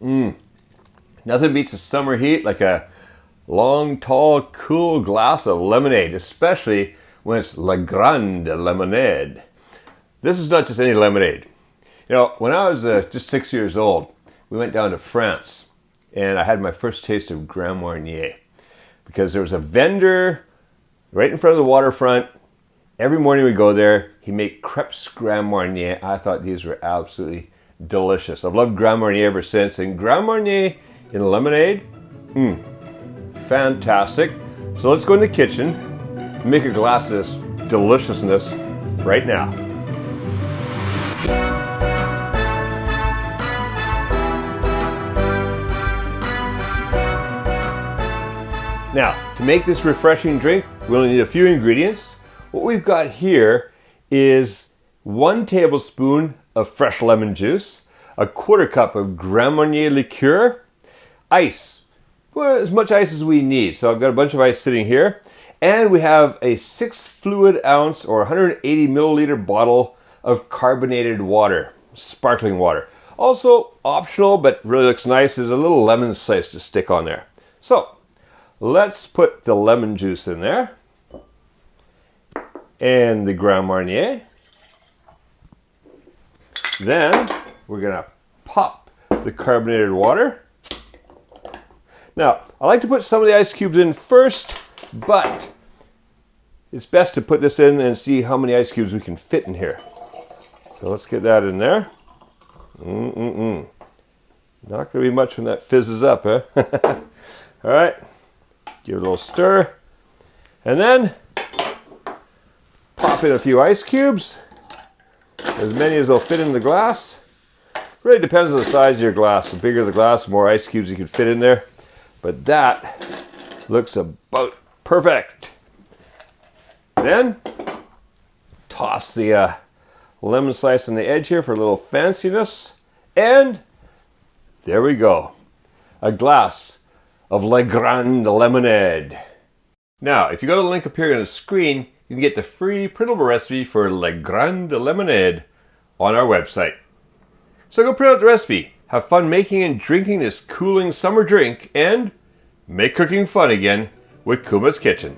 Nothing beats the summer heat like a long, tall, cool glass of lemonade, especially when it's La Grande lemonade. This is not just any lemonade. You know, when I was just 6 years old, we went down to France and I had my first taste of Grand Marnier because there was a vendor right in front of the waterfront. Every morning we go there, he made crepes Grand Marnier. I thought these were absolutely delicious. I've loved Grand Marnier ever since, and Grand Marnier in lemonade, fantastic. So let's go in the kitchen and make a glass of this deliciousness right now. Now, to make this refreshing drink, we only need a few ingredients. What we've got here is 1 tablespoon of fresh lemon juice, a 1/4 cup of Grand Marnier liqueur, ice, well, as much ice as we need. So I've got a bunch of ice sitting here, and we have a 6 fluid ounce or 180 milliliter bottle of carbonated water, sparkling water. Also optional, but really looks nice, is a little lemon slice to stick on there. So let's put the lemon juice in there and the Grand Marnier. Then we're gonna pop the carbonated water. Now, I like to put some of the ice cubes in first, but it's best to put this in and see how many ice cubes we can fit in here. So let's get that in there. Not gonna be much when that fizzes up, eh? All right, give it a little stir, and then pop in a few ice cubes, as many as will fit in the glass. Really depends on the size of your glass. The bigger the glass, the more ice cubes you can fit in there. But that looks about perfect. Then toss the lemon slice on the edge here for a little fanciness. And there we go. A glass of La Grande lemonade. Now, if you go to the link up here on the screen, you can get the free printable recipe for La Grande lemonade on our website. So go print out the recipe, have fun making and drinking this cooling summer drink, and make cooking fun again with Kuma's Kitchen.